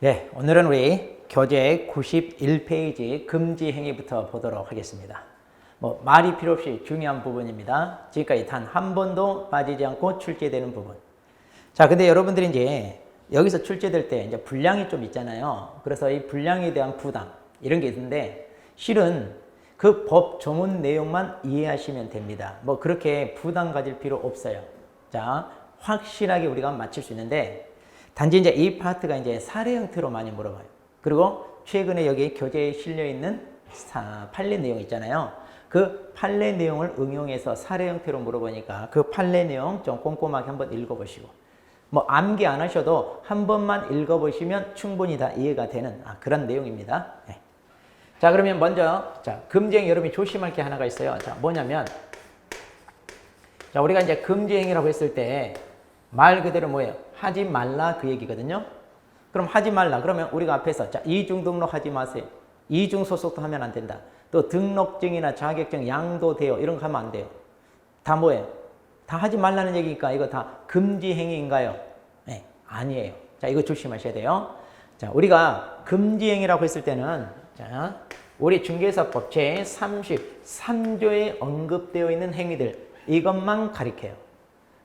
예, 오늘은 우리 교재 91페이지 금지 행위부터 보도록 하겠습니다. 말이 필요 없이 중요한 부분입니다. 지금까지 단 한 번도 빠지지 않고 출제되는 부분. 자, 근데 여러분들이 이제 여기서 출제될 때 이제 분량이 좀 있잖아요. 그래서 이 분량에 대한 부담, 이런 게 있는데 실은 그 법 조문 내용만 이해하시면 됩니다. 그렇게 부담 가질 필요 없어요. 자, 확실하게 우리가 맞출 수 있는데 단지 이제 이 파트가 이제 사례 형태로 많이 물어봐요. 그리고 최근에 여기 교재에 실려 있는 판례 내용 있잖아요. 그 판례 내용을 응용해서 사례 형태로 물어보니까 그 판례 내용 좀 꼼꼼하게 한번 읽어보시고 암기 안 하셔도 한 번만 읽어보시면 충분히 다 이해가 되는 그런 내용입니다. 네. 자, 그러면 먼저 금지행위 여러분이 조심할 게 하나가 있어요. 자, 뭐냐면 우리가 이제 금지행위라고 했을 때 말 그대로 뭐예요? 하지 말라 그 얘기거든요. 그럼 하지 말라. 그러면 우리가 앞에서 이중 등록하지 마세요. 이중 소속도 하면 안 된다. 또 등록증이나 자격증 양도돼요. 이런 거 하면 안 돼요. 다 뭐예요? 다 하지 말라는 얘기니까 이거 다 금지 행위인가요? 네, 아니에요. 자, 이거 조심하셔야 돼요. 자, 우리가 금지 행위라고 했을 때는 우리 중개사법 제 33조에 언급되어 있는 행위들 이것만 가리켜요.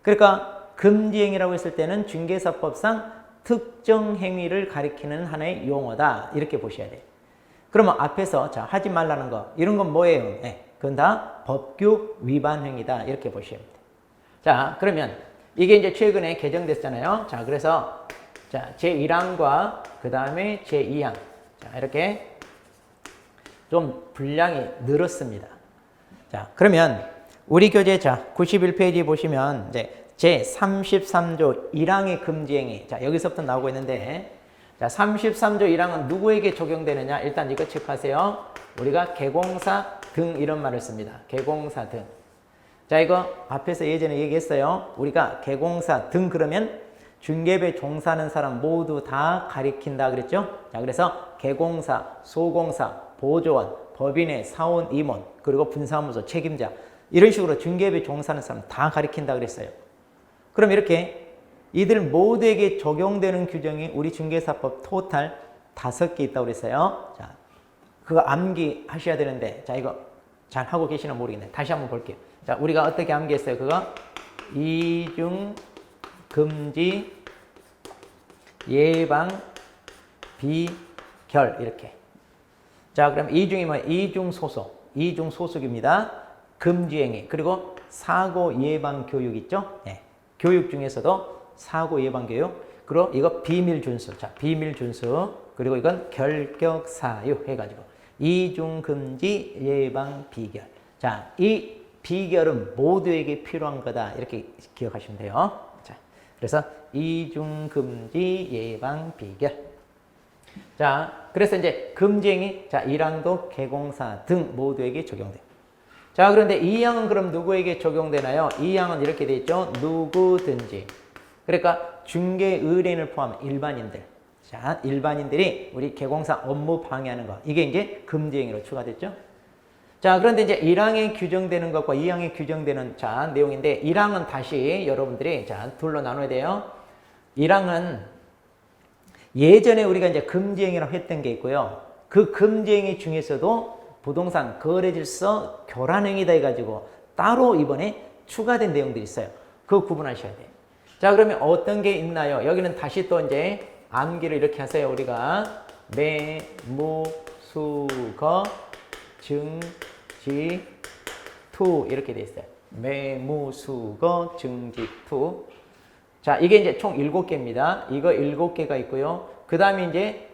그러니까 금지 행위라고 했을 때는 중개사법상 특정 행위를 가리키는 하나의 용어다. 이렇게 보셔야 돼요. 그러면 앞에서 하지 말라는 거 이런 건 뭐예요? 네, 그건 다 법규 위반 행위다. 이렇게 보셔야 돼요. 자, 그러면 이게 이제 최근에 개정됐잖아요. 자, 그래서 제1항과 그 다음에 제2항 이렇게 좀 분량이 늘었습니다. 자, 그러면 우리 교재 91페이지 보시면 이제 제33조 1항의 금지행위. 자, 여기서부터 나오고 있는데, 33조 1항은 누구에게 적용되느냐? 일단 이거 체크하세요. 우리가 개공사 등 이런 말을 씁니다. 개공사 등. 자, 이거 앞에서 예전에 얘기했어요. 우리가 개공사 등 그러면 중개업에 종사하는 사람 모두 다 가리킨다 그랬죠? 자, 그래서 개공사, 소공사, 보조원, 법인의 사원, 임원, 그리고 분사무소 책임자 이런 식으로 중개업에 종사하는 사람 다 가리킨다 그랬어요. 그럼 이렇게 이들 모두에게 적용되는 규정이 우리 중개사법 토탈 5개 있다고 그랬어요. 자, 그거 암기하셔야 되는데, 자, 이거 잘 하고 계시나 모르겠네. 다시 한번 볼게요. 자, 우리가 어떻게 암기했어요? 그거 이중 금지 예방 비결 이렇게. 자, 그럼 이중이 뭐예요? 이중 소속. 이중 소속입니다. 금지 행위. 그리고 사고 예방 교육 있죠? 네. 교육 중에서도 사고 예방 교육, 그리고 이거 비밀 준수. 자, 비밀 준수. 그리고 이건 결격 사유 해가지고 이중 금지 예방 비결. 자, 이 비결은 모두에게 필요한 거다. 이렇게 기억하시면 돼요. 자, 그래서 이중 금지 예방 비결. 자, 그래서 이제 금지행위, 1항도 개공사 등 모두에게 적용돼요. 자, 그런데 2항은 그럼 누구에게 적용되나요? 2항은 이렇게 돼 있죠. 누구든지. 그러니까 중개 의뢰인을 포함한 일반인들. 자, 일반인들이 우리 개공사 업무 방해하는 거. 이게 이제 금지행위로 추가됐죠. 자, 그런데 이제 1항에 규정되는 것과 2항에 규정되는 내용인데 1항은 다시 여러분들이 둘로 나눠야 돼요. 1항은 예전에 우리가 이제 금지행위라고 했던 게 있고요. 그 금지행위 중에서도 부동산 거래질서 교란행위다 해가지고 따로 이번에 추가된 내용들이 있어요. 그거 구분하셔야 돼요. 자, 그러면 어떤 게 있나요? 여기는 다시 또 이제 암기를 이렇게 하세요. 우리가 매무, 수거, 증지, 투 이렇게 돼 있어요. 매무, 수거, 증지, 투. 자, 이게 이제 총 7개입니다. 이거 7개가 있고요. 그 다음에 이제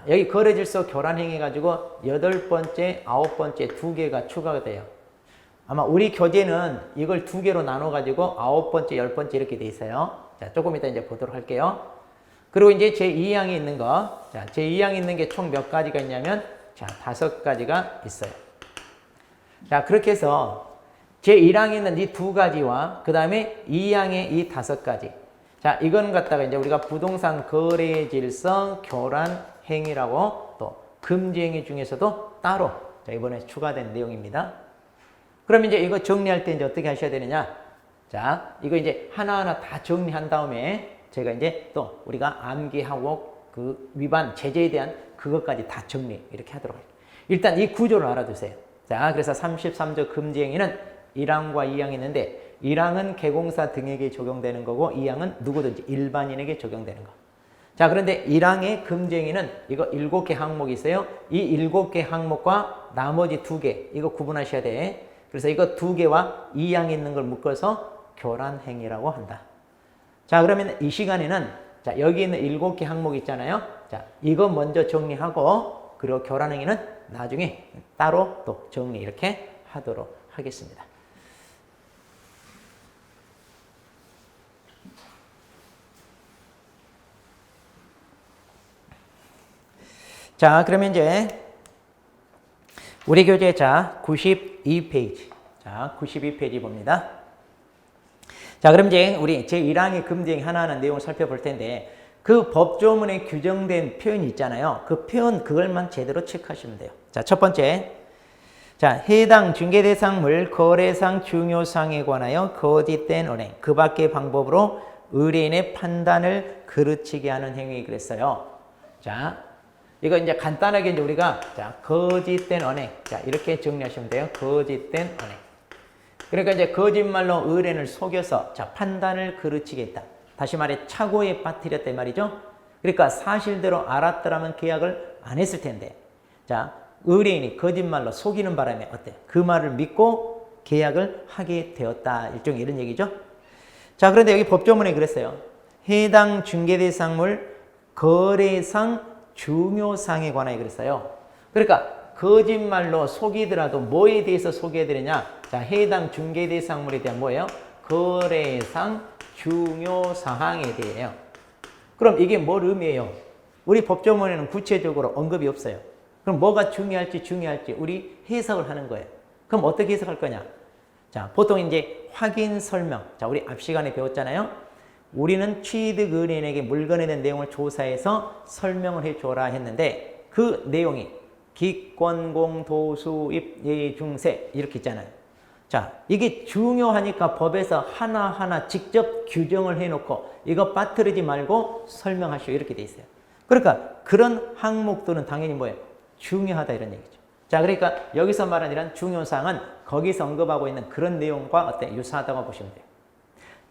여기 거래질서 교란행위 가지고 8번째, 9번째 2개가 추가가 돼요. 아마 우리 교재는 이걸 2개로 나눠가지고 9번째, 10번째 이렇게 돼 있어요. 자, 조금 이따 이제 보도록 할게요. 그리고 이제 제2항에 있는 거. 자, 제2항에 있는 게 총 몇 가지가 있냐면, 5가지가 있어요. 자, 그렇게 해서 제1항에 있는 이 2가지와 그 다음에 2항의 이 5가지. 자, 이건 갖다가 이제 우리가 부동산 거래 질서 교란 행위라고 또 금지 행위 중에서도 따로 이번에 추가된 내용입니다. 그럼 이제 이거 정리할 때 이제 어떻게 하셔야 되느냐? 자, 이거 이제 하나하나 다 정리한 다음에 제가 이제 또 우리가 암기하고 그 위반 제재에 대한 그것까지 다 정리 이렇게 하도록 할게요. 일단 이 구조를 알아두세요. 자, 그래서 33조 금지행위는 1항과 2항이 있는데 1항은 개공사 등에게 적용되는 거고 2항은 누구든지 일반인에게 적용되는 거. 자, 그런데 1항의 금지행위는 이거 7개 항목이 있어요. 이 7개 항목과 나머지 2개 이거 구분하셔야 돼. 그래서 이거 2개와 2항에 있는 걸 묶어서 교란행위라고 한다. 자, 그러면 이 시간에는 자, 여기 있는 7개 항목 있잖아요. 자, 이거 먼저 정리하고 그리고 교란행위는 나중에 따로 또 정리 이렇게 하도록 하겠습니다. 자, 그러면 이제 우리 교재 자 92페이지. 자, 92페이지 봅니다. 자, 그럼 이제 우리 제1항의 금지행위 하나하나 내용을 살펴볼 텐데 그 법조문에 규정된 표현이 있잖아요. 그 표현 그걸만 제대로 체크하시면 돼요. 자, 첫 번째. 자, 해당 중개대상물 거래상 중요사항에 관하여 거짓된 언행, 그 밖의 방법으로 의뢰인의 판단을 그르치게 하는 행위 그랬어요. 자, 이거 이제 간단하게 이제 우리가 자, 거짓된 언행. 자, 이렇게 정리하시면 돼요. 거짓된 언행. 그러니까 이제 거짓말로 의뢰인을 속여서 자, 판단을 그르치게 했다. 다시 말해 착오에 빠뜨렸단 말이죠. 그러니까 사실대로 알았더라면 계약을 안 했을 텐데 자, 의뢰인이 거짓말로 속이는 바람에 어때? 그 말을 믿고 계약을 하게 되었다. 일종의 이런 얘기죠. 자, 그런데 여기 법조문에 그랬어요. 해당 중개대상물 거래상 중요사항에 관하여 그랬어요. 그러니까 거짓말로 속이더라도 뭐에 대해서 속여드리냐? 자, 해당 중개대상물에 대한 뭐예요? 거래상 중요사항에 대해요. 그럼 이게 뭘 의미해요? 우리 법조문에는 구체적으로 언급이 없어요. 그럼 뭐가 중요할지 우리 해석을 하는 거예요. 그럼 어떻게 해석할 거냐? 자, 보통 이제 확인 설명. 자, 우리 앞 시간에 배웠잖아요. 우리는 취득 의뢰인에게 물건에 대한 내용을 조사해서 설명을 해줘라 했는데 그 내용이 기권공, 도수입, 예중세 이렇게 있잖아요. 자, 이게 중요하니까 법에서 하나하나 직접 규정을 해놓고 이거 빠뜨리지 말고 설명하시오 이렇게 돼 있어요. 그러니까 그런 항목들은 당연히 뭐예요? 중요하다 이런 얘기죠. 자, 그러니까 여기서 말하는 이런 중요사항은 거기서 언급하고 있는 그런 내용과 어때? 유사하다고 보시면 돼요.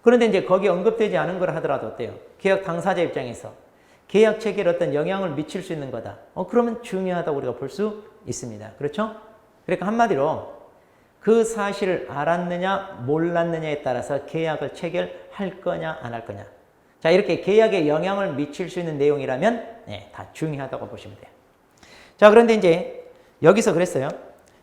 그런데 이제 거기에 언급되지 않은 걸 하더라도 어때요? 계약 당사자 입장에서 계약 체계에 어떤 영향을 미칠 수 있는 거다. 그러면 중요하다고 우리가 볼 수 있습니다. 그렇죠? 그러니까 한마디로 그 사실을 알았느냐 몰랐느냐에 따라서 계약을 체결할 거냐 안 할 거냐. 자, 이렇게 계약에 영향을 미칠 수 있는 내용이라면 네, 다 중요하다고 보시면 돼요. 자, 그런데 이제 여기서 그랬어요.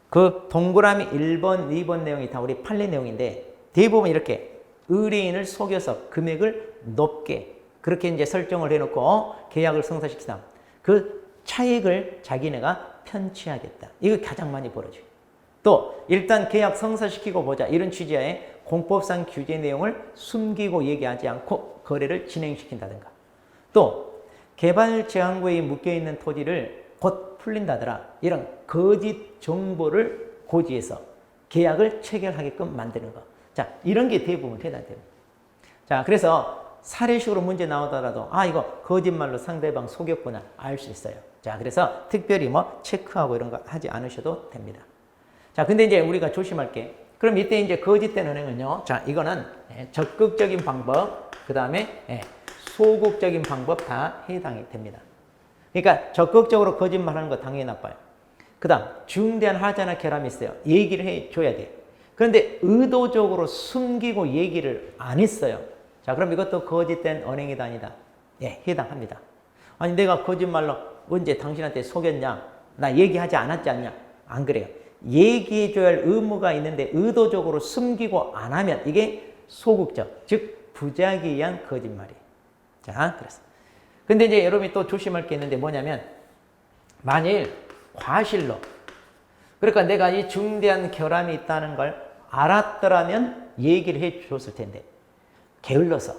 그 동그라미 1번, 2번 내용이 다 우리 판례 내용인데 대부분 이렇게 의뢰인을 속여서 금액을 높게 그렇게 이제 설정을 해놓고 계약을 성사시키다. 그 차익을 자기네가 편취하겠다. 이거 가장 많이 벌어져요. 또 일단 계약 성사시키고 보자. 이런 취지하에 공법상 규제 내용을 숨기고 얘기하지 않고 거래를 진행시킨다든가. 또 개발 제한구에 묶여있는 토지를 곧 풀린다더라. 이런 거짓 정보를 고지해서 계약을 체결하게끔 만드는 거. 자, 이런 게 대부분 해당돼요. 자, 그래서 사례식으로 문제 나오더라도 이거 거짓말로 상대방 속였구나 알 수 있어요. 자, 그래서 특별히 뭐 체크하고 이런 거 하지 않으셔도 됩니다. 자, 근데 이제 우리가 조심할 게 그럼 이때 이제 거짓된 은행은요. 자, 이거는 적극적인 방법, 그 다음에 소극적인 방법 다 해당이 됩니다. 그러니까 적극적으로 거짓말하는 거 당연히 나빠요. 그 다음 중대한 하자나 결함이 있어요. 얘기를 해줘야 돼요. 그런데 의도적으로 숨기고 얘기를 안 했어요. 자, 그럼 이것도 거짓된 언행이다 아니다? 예, 해당합니다. 아니 내가 거짓말로 언제 당신한테 속였냐? 나 얘기하지 않았지 않냐? 안 그래요. 얘기해줘야 할 의무가 있는데 의도적으로 숨기고 안 하면 이게 소극적, 즉 부작위에 의한 거짓말이에요. 자, 그래서 근데 이제 여러분이 또 조심할 게 있는데 뭐냐면 만일 과실로 그러니까 내가 이 중대한 결함이 있다는 걸 알았더라면 얘기를 해 줬을 텐데 게을러서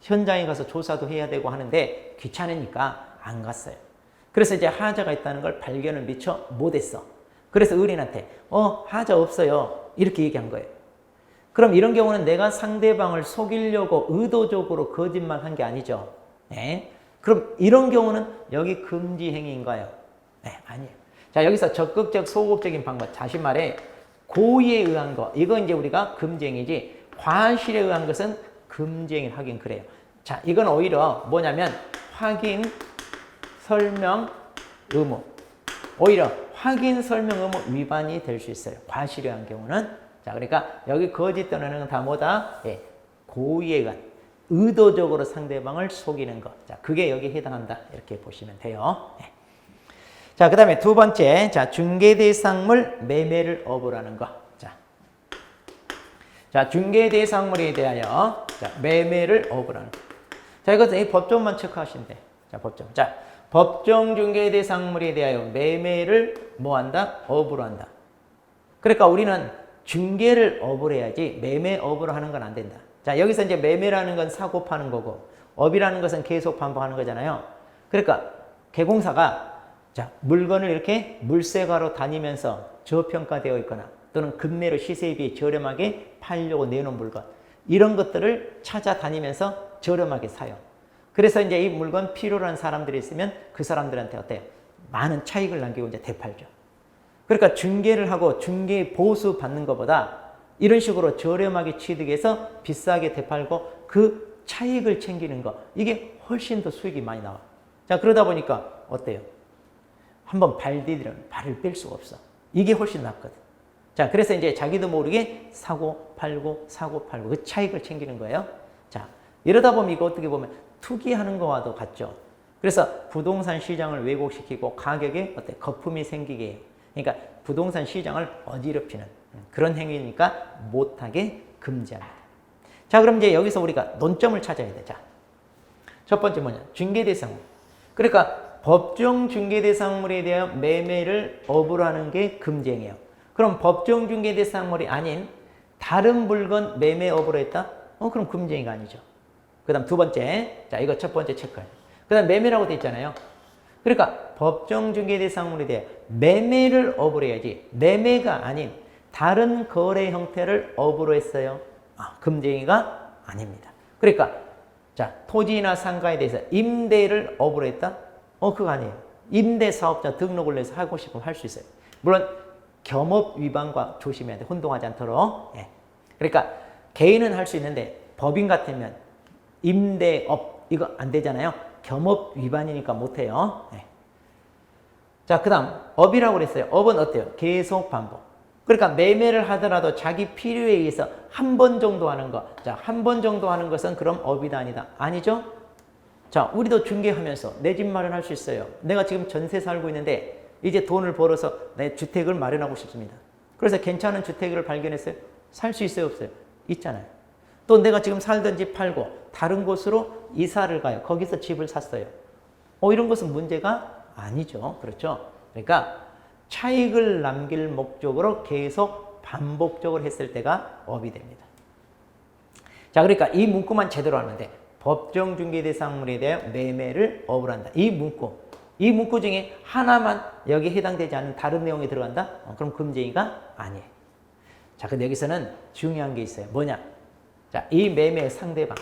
현장에 가서 조사도 해야 되고 하는데 귀찮으니까 안 갔어요. 그래서 이제 하자가 있다는 걸 발견을 미처 못했어. 그래서 의뢰인한테 하자 없어요 이렇게 얘기한 거예요. 그럼 이런 경우는 내가 상대방을 속이려고 의도적으로 거짓말한 게 아니죠. 네? 그럼 이런 경우는 여기 금지 행위인가요? 네, 아니에요. 자, 여기서 적극적, 소극적인 방법, 자신 말에 고의에 의한 거, 이거 이제 우리가 금지 행위지, 과실에 의한 것은 금지 행위를 하긴 그래요. 자, 이건 오히려 뭐냐면 확인, 설명, 의무. 오히려 확인, 설명, 의무 위반이 될 수 있어요. 과실에 의한 경우는. 자, 그러니까 여기 거짓 떠나는 건 다 뭐다? 예, 고의에 의한, 의도적으로 상대방을 속이는 것. 자, 그게 여기에 해당한다. 이렇게 보시면 돼요. 예. 자, 그 다음에 두 번째. 자, 중개대상물 매매를 업으라는 거. 자, 중개대상물에 대하여 자, 매매를 업으라는 거. 자, 이것은 이 법정만 체크하시면 돼. 자, 법정. 자, 법정 중개대상물에 대하여 매매를 뭐 한다? 업으로 한다. 그러니까 우리는 중개를 업을 해야지 매매 업으로 하는 건 안 된다. 자, 여기서 이제 매매라는 건 사고 파는 거고 업이라는 것은 계속 반복하는 거잖아요. 그러니까 개공사가 자, 물건을 이렇게 물세가로 다니면서 저평가되어 있거나 또는 금매로 시세에 비해 저렴하게 팔려고 내놓은 물건, 이런 것들을 찾아다니면서 저렴하게 사요. 그래서 이제 이 물건 필요로 하는 사람들이 있으면 그 사람들한테 어때요? 많은 차익을 남기고 이제 되팔죠. 그러니까 중개를 하고 중개 보수 받는 것보다 이런 식으로 저렴하게 취득해서 비싸게 되팔고 그 차익을 챙기는 거, 이게 훨씬 더 수익이 많이 나와. 자, 그러다 보니까 어때요? 한번 발 디디면 발을 뺄 수가 없어. 이게 훨씬 낫거든. 자, 그래서 이제 자기도 모르게 사고 팔고 그 차익을 챙기는 거예요. 자, 이러다 보면 이거 어떻게 보면 투기하는 거와도 같죠. 그래서 부동산 시장을 왜곡시키고 가격에 어때? 거품이 생기게 해요. 그러니까 부동산 시장을 어지럽히는 그런 행위니까 못하게 금지합니다. 자, 그럼 이제 여기서 우리가 논점을 찾아야 돼. 자, 첫 번째 뭐냐? 중개대상물. 그러니까 법정 중개대상물에 대하여 매매를 업으로 하는 게 금지 행위예요. 그럼 법정 중개대상물이 아닌 다른 물건 매매 업으로 했다? 그럼 금지 행위가 아니죠. 그 다음 두 번째. 자, 이거 첫 번째 체크해요. 그 다음 매매라고 돼 있잖아요. 그러니까 법정 중개대상물에 대해 매매를 업으로 해야지 매매가 아닌 다른 거래 형태를 업으로 했어요. 금지 행위가 아닙니다. 그러니까 자, 토지나 상가에 대해서 임대를 업으로 했다? 그거 아니에요. 임대사업자 등록을 내서 하고 싶으면 할 수 있어요. 물론 겸업 위반과 조심해야 돼. 혼동하지 않도록. 예. 그러니까 개인은 할 수 있는데 법인 같으면 임대업 이거 안 되잖아요. 겸업 위반이니까 못해요. 예. 자, 그 다음 업이라고 그랬어요. 업은 어때요? 계속 반복. 그러니까 매매를 하더라도 자기 필요에 의해서 한 번 정도 하는 거. 자, 한 번 정도 하는 것은 그럼 업이다 아니다? 아니죠? 자, 우리도 중개하면서 내 집 마련할 수 있어요. 내가 지금 전세 살고 있는데 이제 돈을 벌어서 내 주택을 마련하고 싶습니다. 그래서 괜찮은 주택을 발견했어요. 살 수 있어요, 없어요? 있잖아요. 또 내가 지금 살던 집 팔고 다른 곳으로 이사를 가요. 거기서 집을 샀어요. 이런 것은 문제가 아니죠. 그렇죠? 그러니까 차익을 남길 목적으로 계속 반복적으로 했을 때가 업이 됩니다. 자, 그러니까 이 문구만 제대로 하는데 법정 중개대상물에 대해 매매를 업으로 한다. 이 문구 중에 하나만 여기에 해당되지 않는 다른 내용이 들어간다? 그럼 금지가 아니에요. 자, 근데 여기서는 중요한 게 있어요. 뭐냐? 자, 이 매매의 상대방.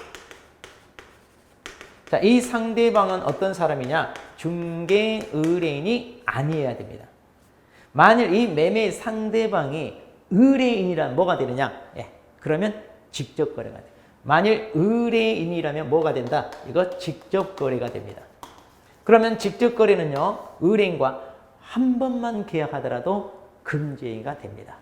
자, 이 상대방은 어떤 사람이냐? 중개 의뢰인이 아니어야 됩니다. 만일 이 매매의 상대방이 의뢰인이라면 뭐가 되느냐? 예, 그러면 직접 거래가 돼요. 만일 의뢰인이라면 뭐가 된다? 이거 직접 거래가 됩니다. 그러면 직접 거래는요, 의뢰인과 한 번만 계약하더라도 금지가 됩니다.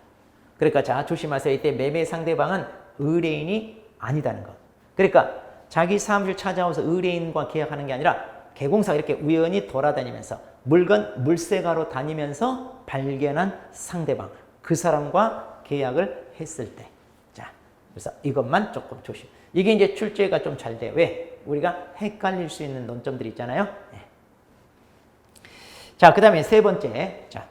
그러니까 자, 조심하세요. 이때 매매 상대방은 의뢰인이 아니다는 것. 그러니까 자기 사무실 찾아와서 의뢰인과 계약하는 게 아니라 개공사가 이렇게 우연히 돌아다니면서 물건 물세가로 다니면서 발견한 상대방, 그 사람과 계약을 했을 때. 자, 그래서 이것만 조금 조심. 이게 이제 출제가 좀 잘 돼. 왜? 우리가 헷갈릴 수 있는 논점들이 있잖아요. 네. 자, 그 다음에 세 번째. 자,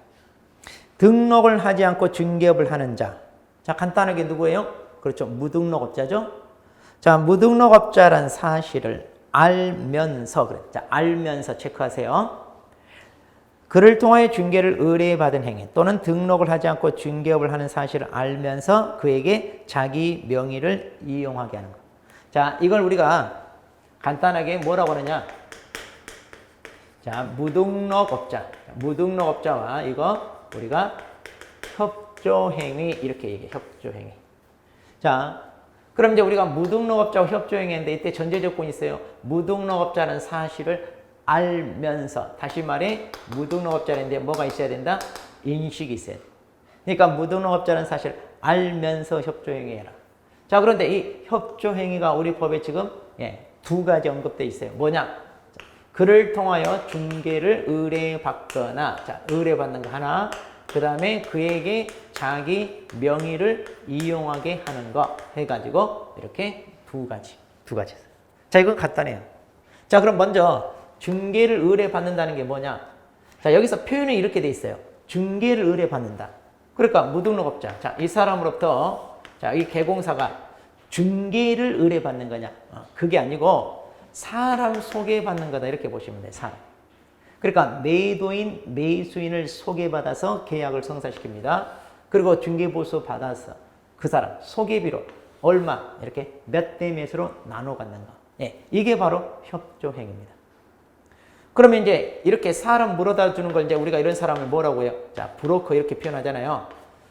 등록을 하지 않고 중개업을 하는 자. 자, 간단하게 누구예요? 그렇죠. 무등록업자죠. 자, 무등록업자란 사실을 알면서, 그래. 자, 알면서 체크하세요. 그를 통하여 중개를 의뢰받은 행위 또는 등록을 하지 않고 중개업을 하는 사실을 알면서 그에게 자기 명의를 이용하게 하는 것. 자, 이걸 우리가 간단하게 뭐라고 하느냐? 자, 무등록업자. 무등록업자와 이거 우리가 협조행위 이렇게 얘기해. 협조행위. 자, 그럼 이제 우리가 무등록업자와 협조행위인데 이때 전제 조건이 있어요. 무등록업자는 사실을 알면서, 다시 말해 무등록업자인데 뭐가 있어야 된다? 인식이 있어야 돼. 그러니까 무등록업자는 사실 알면서 협조행위해라. 자, 그런데 이 협조행위가 우리 법에 지금 두 가지 언급되어 있어요. 뭐냐? 그를 통하여 중개를 의뢰받거나, 자, 의뢰받는 거 하나, 그 다음에 그에게 자기 명의를 이용하게 하는 거 해가지고 이렇게 두 가지. 자, 이건 간단해요. 자, 그럼 먼저 중개를 의뢰받는다는 게 뭐냐? 자, 여기서 표현이 이렇게 돼 있어요. 중개를 의뢰받는다. 그러니까 무등록업자. 자, 이 사람으로부터, 자, 이 개공사가 중개를 의뢰받는 거냐? 그게 아니고 사람 소개받는 거다. 이렇게 보시면 돼요. 사람. 그러니까 매도인, 매수인을 소개받아서 계약을 성사시킵니다. 그리고 중개보수 받아서 그 사람 소개비로 얼마 이렇게 몇 대 몇으로 나눠 갖는 거. 이게 바로 협조행위입니다. 그러면 이제 이렇게 사람 물어다 주는 걸 이제 우리가 이런 사람을 뭐라고 해요? 자, 브로커 이렇게 표현하잖아요.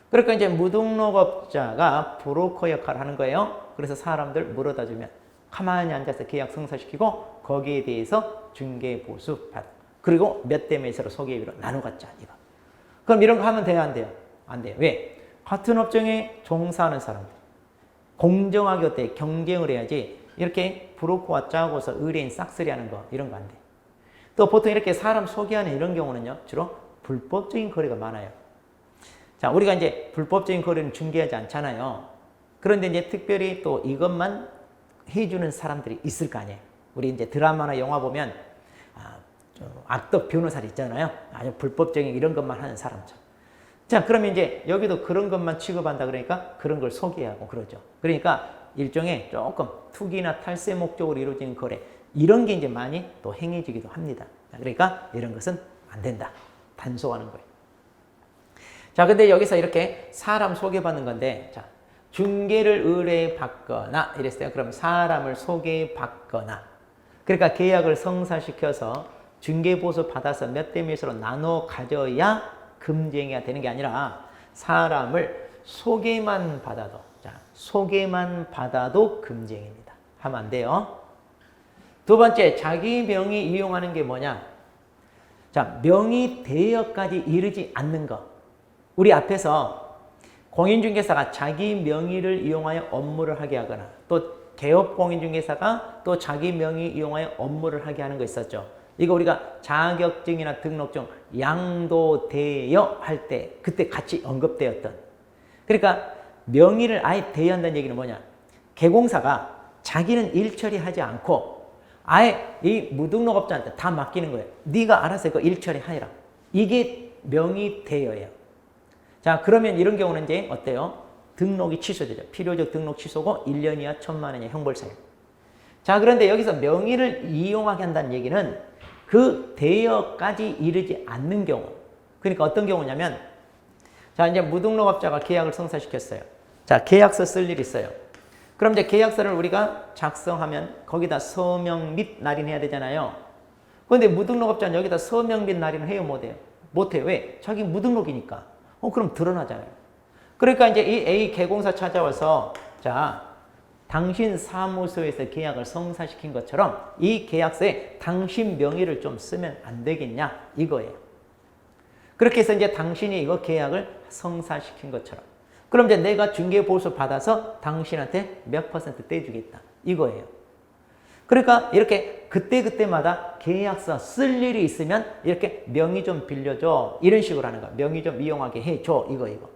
그러니까 이제 무등록업자가 브로커 역할을 하는 거예요. 그래서 사람들 물어다 주면 가만히 앉아서 계약 성사시키고 거기에 대해서 중개보수 받. 그리고 몇 대 몇으로 소개비로 나눠 갖자 이거. 그럼 이런 거 하면 돼요, 안 돼요? 안 돼요. 왜? 같은 업종에 종사하는 사람들. 공정하게 어때? 경쟁을 해야지. 이렇게 브로커와 짜고서 의뢰인 싹쓸이 하는 거 이런 거 안 돼. 또 보통 이렇게 사람 소개하는 이런 경우는요. 주로 불법적인 거래가 많아요. 자, 우리가 이제 불법적인 거래는 중개하지 않잖아요. 그런데 이제 특별히 또 이것만 해주는 사람들이 있을 거 아니에요. 우리 이제 드라마나 영화 보면 악덕 변호사들 있잖아요. 아주 불법적인 이런 것만 하는 사람처럼. 자, 그러면 이제 여기도 그런 것만 취급한다 그러니까 그런 걸 소개하고 그러죠. 그러니까 일종의 조금 투기나 탈세 목적으로 이루어지는 거래 이런 게 이제 많이 또 행해지기도 합니다. 그러니까 이런 것은 안 된다. 단속하는 거예요. 자, 근데 여기서 이렇게 사람 소개받는 건데, 자, 중개를 의뢰받거나 이랬어요. 그럼 사람을 소개받거나, 그러니까 계약을 성사시켜서 중개보수 받아서 몇 대 몇으로 나눠 가져야 금쟁이가 되는 게 아니라 사람을 소개만 받아도, 자, 소개만 받아도 금쟁입니다. 하면 안 돼요. 두 번째, 자기 명의 이용하는 게 뭐냐? 자, 명의 대여까지 이르지 않는 것. 우리 앞에서 공인중개사가 자기 명의를 이용하여 업무를 하게 하거나 또 개업공인중개사가 또 자기 명의 이용하여 업무를 하게 하는 거 있었죠. 이거 우리가 자격증이나 등록증 양도대여 할 때 그때 같이 언급되었던. 그러니까 명의를 아예 대여한다는 얘기는 뭐냐? 개공사가 자기는 일 처리하지 않고 아예 이 무등록업자한테 다 맡기는 거예요. 네가 알아서 이거 일 처리하라. 이게 명의 대여예요. 자, 그러면 이런 경우는 이제 어때요? 등록이 취소되죠. 필요적 등록 취소고 1년 이하 1,000만 원의 형벌사유. 자, 그런데 여기서 명의를 이용하게 한다는 얘기는 그 대여까지 이르지 않는 경우. 그러니까 어떤 경우냐면, 자, 이제 무등록업자가 계약을 성사시켰어요. 자, 계약서 쓸 일이 있어요. 그럼 이제 계약서를 우리가 작성하면 거기다 서명 및 날인해야 되잖아요. 그런데 무등록업자는 여기다 서명 및 날인을 해요, 못해요? 못해요. 왜? 자기 무등록이니까. 그럼 드러나잖아요. 그러니까 이제 이 A 개공사 찾아와서, 자, 당신 사무소에서 계약을 성사시킨 것처럼 이 계약서에 당신 명의를 좀 쓰면 안 되겠냐? 이거예요. 그렇게 해서 이제 당신이 이거 계약을 성사시킨 것처럼. 그럼 이제 내가 중개보수 받아서 당신한테 몇 % 떼주겠다. 이거예요. 그러니까 이렇게 그때그때마다 계약서 쓸 일이 있으면 이렇게 명의 좀 빌려줘. 이런 식으로 하는 거야. 명의 좀 이용하게 해줘. 이거.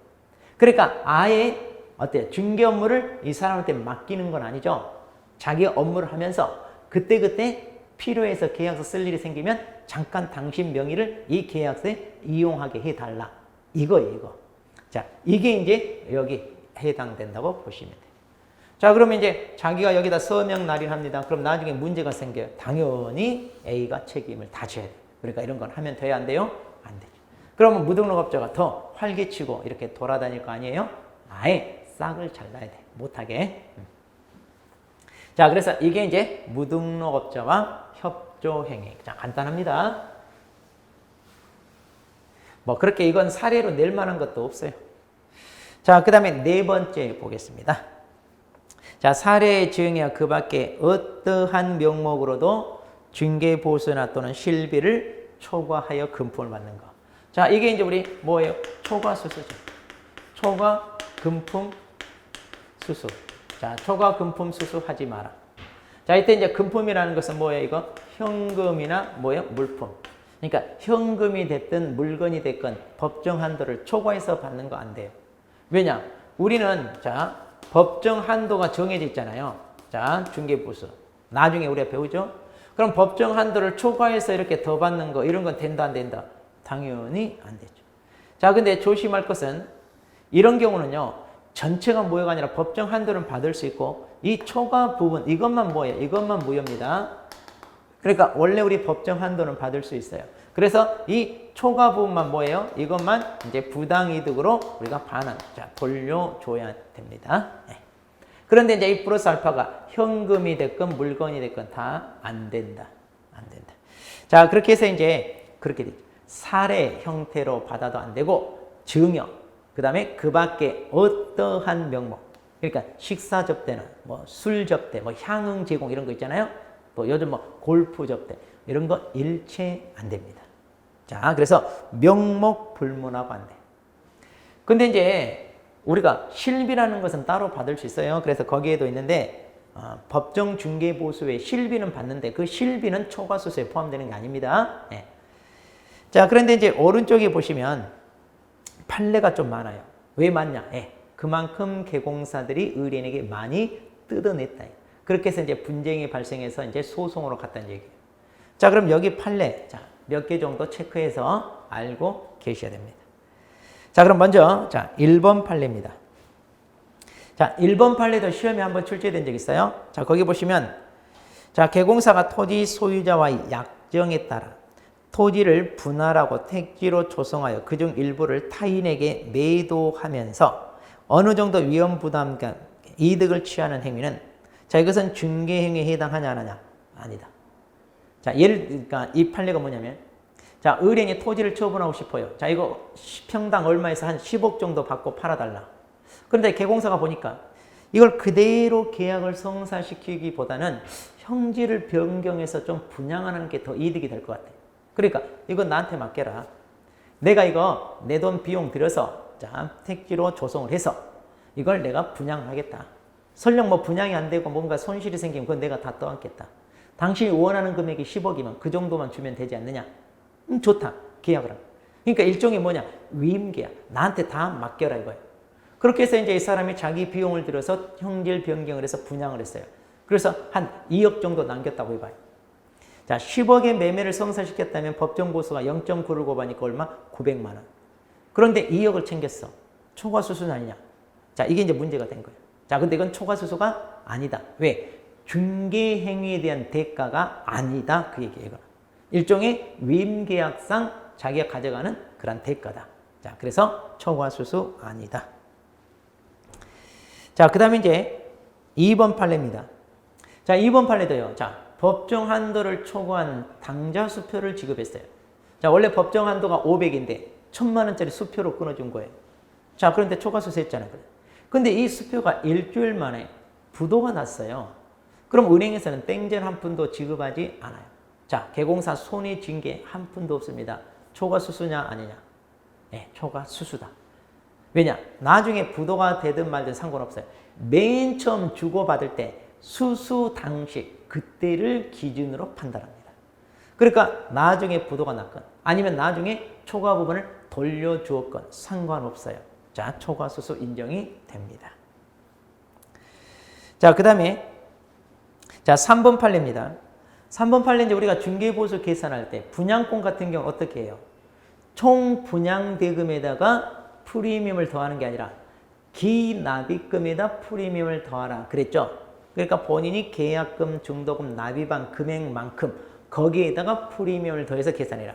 그러니까 아예 어때요? 중개 업무를 이 사람한테 맡기는 건 아니죠. 자기 업무를 하면서 그때그때 필요해서 계약서 쓸 일이 생기면 잠깐 당신 명의를 이 계약서에 이용하게 해달라. 이거예요. 자, 이게 이제 여기 해당된다고 보시면 돼요. 자, 그러면 이제 자기가 여기다 서명 날인합니다. 그럼 나중에 문제가 생겨요. 당연히 A가 책임을 다 져야 돼요. 그러니까 이런 건 하면 돼야 안 돼요? 안 되죠. 그러면 무등록업자가 더 활개치고 이렇게 돌아다닐 거 아니에요? 아예 싹을 잘라야 돼. 못하게. 자, 그래서 이게 이제 무등록업자와 협조행위. 자, 간단합니다. 뭐 그렇게 이건 사례로 낼 만한 것도 없어요. 자, 그 다음에 네 번째 보겠습니다. 자, 사례의 증여 그 밖에 어떠한 명목으로도 징계보수나 또는 실비를 초과하여 금품을 받는 거. 자, 이게 이제 우리 뭐예요? 초과수수죠. 초과, 금품, 수수. 자, 초과, 금품, 수수 하지 마라. 자, 이때 이제 금품이라는 것은 뭐예요? 이거 현금이나 뭐예요? 물품. 그러니까 현금이 됐든 물건이 됐건 법정 한도를 초과해서 받는 거 안 돼요. 왜냐? 우리는 자, 법정 한도가 정해져 있잖아요. 자, 중개보수. 나중에 우리가 배우죠? 그럼 법정 한도를 초과해서 이렇게 더 받는 거 이런 건 된다 안 된다? 당연히 안 되죠. 자, 근데 조심할 것은 이런 경우는요. 전체가 무효가 아니라 법정 한도는 받을 수 있고 이 초과 부분 이것만 뭐예요? 이것만 무효입니다. 그러니까 원래 우리 법정 한도는 받을 수 있어요. 그래서 이 초과 부분만 뭐예요? 이것만 이제 부당이득으로 우리가 반환, 자, 돌려줘야 됩니다. 네. 그런데 이제 이 플러스 알파가 현금이 됐건 물건이 됐건 다 안 된다. 안 된다. 자, 그렇게 해서 이제 그렇게 되죠. 사례 형태로 받아도 안 되고 증여, 그 다음에 그 밖에 어떠한 명목, 그러니까 식사 접대나 뭐 술 접대, 뭐 향응 제공 이런 거 있잖아요. 또 요즘 뭐 골프 접대 이런 거 일체 안 됩니다. 자, 그래서 명목 불문하고 안 돼. 근데 이제 우리가 실비라는 것은 따로 받을 수 있어요. 그래서 거기에도 있는데 법정 중개 보수의 실비는 받는데 그 실비는 초과수수에 포함되는 게 아닙니다. 네. 자, 그런데 이제 오른쪽에 보시면 판례가 좀 많아요. 왜 많냐? 네. 그만큼 개공사들이 의뢰인에게 많이 뜯어냈다. 그렇게 해서 이제 분쟁이 발생해서 이제 소송으로 갔다는 얘기예요. 자, 그럼 여기 판례, 자, 몇 개 정도 체크해서 알고 계셔야 됩니다. 자, 그럼 먼저, 자, 1번 판례입니다. 자, 1번 판례도 시험에 한번 출제된 적 있어요. 자, 거기 보시면, 자, 개공사가 토지 소유자와의 약정에 따라 토지를 분할하고 택지로 조성하여 그중 일부를 타인에게 매도하면서 어느 정도 위험 부담과 이득을 취하는 행위는 자, 이것은 중개행위에 해당하냐 안 하냐? 아니다. 자, 그러니까 이 판례가 뭐냐면 자, 의뢰인이 토지를 처분하고 싶어요. 자, 이거 평당 얼마에서 한 10억 정도 받고 팔아달라. 그런데 개공사가 보니까 이걸 그대로 계약을 성사시키기보다는 형질을 변경해서 좀 분양하는 게 더 이득이 될 것 같아. 그러니까 이건 나한테 맡겨라. 내가 이거 내 돈 비용 들여서 자, 택지로 조성을 해서 이걸 내가 분양하겠다. 설령 뭐 분양이 안 되고 뭔가 손실이 생기면 그건 내가 다 떠안겠다. 당신이 원하는 금액이 10억이면 그 정도만 주면 되지 않느냐? 좋다. 계약을 하고. 그러니까 일종의 뭐냐? 위임계약. 나한테 다 맡겨라 이거예요. 그렇게 해서 이제 이 사람이 자기 비용을 들여서 형질 변경을 해서 분양을 했어요. 그래서 한 2억 정도 남겼다고 해봐요. 자, 10억의 매매를 성사시켰다면 법정 보수가 0.9를 곱하니까 얼마? 900만 원. 그런데 2억을 챙겼어. 초과수수는 아니냐? 자, 이게 이제 문제가 된 거예요. 자, 근데 이건 초과수수가 아니다. 왜? 중개행위에 대한 대가가 아니다. 그 얘기예요. 일종의 위임계약상 자기가 가져가는 그런 대가다. 자, 그래서 초과수수 아니다. 자, 그 다음에 이제 2번 판례입니다. 자, 2번 판례도요. 자, 법정 한도를 초과한 당좌 수표를 지급했어요. 자, 원래 법정 한도가 500인데 1000만 원짜리 수표로 끊어준 거예요. 자, 그런데 초과수수 했잖아요. 근데 이 수표가 일주일 만에 부도가 났어요. 그럼 은행에서는 땡전 한 푼도 지급하지 않아요. 자, 개공사 손해진 게 한 푼도 없습니다. 초과수수냐 아니냐? 네, 초과수수다. 왜냐? 나중에 부도가 되든 말든 상관없어요. 맨 처음 주고받을 때 수수 당시 그때를 기준으로 판단합니다. 그러니까 나중에 부도가 났건 아니면 나중에 초과 부분을 돌려주었건 상관없어요. 자, 초과수수 인정이 됩니다. 자, 그 다음에 자, 3번 판례입니다. 3번 판례인데 우리가 중개보수 계산할 때 분양권 같은 경우 어떻게 해요? 총 분양대금에다가 프리미엄을 더하는 게 아니라 기납입금에다 프리미엄을 더하라 그랬죠? 그러니까 본인이 계약금, 중도금, 납입한 금액만큼 거기에다가 프리미엄을 더해서 계산해라.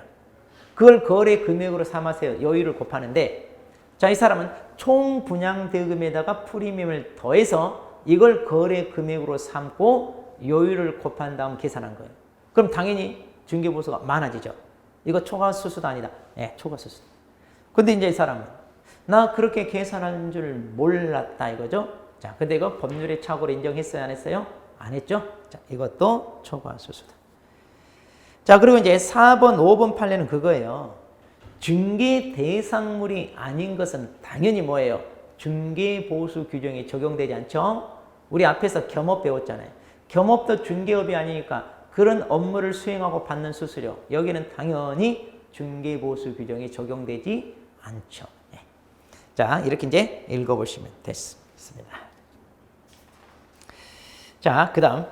그걸 거래 금액으로 삼아서 여유를 곱하는데 자, 이 사람은 총 분양대금에다가 프리미엄을 더해서 이걸 거래 금액으로 삼고 여유를 곱한 다음 계산한 거예요. 그럼 당연히 중개보수가 많아지죠. 이거 초과수수도 아니다. 네, 초과수수. 근데 이제 이 사람은 나 그렇게 계산한 줄 몰랐다 이거죠. 자, 근데 이거 법률의 착오로 인정했어요, 안 했어요? 안 했죠? 자, 이것도 초과수수다. 자, 그리고 이제 4번, 5번 판례는 그거예요. 중개 대상물이 아닌 것은 당연히 뭐예요? 중개보수 규정이 적용되지 않죠? 우리 앞에서 겸업 배웠잖아요. 겸업도 중개업이 아니니까 그런 업무를 수행하고 받는 수수료, 여기는 당연히 중개보수 규정이 적용되지 않죠. 네. 자, 이렇게 이제 읽어보시면 됐습니다. 자, 그 다음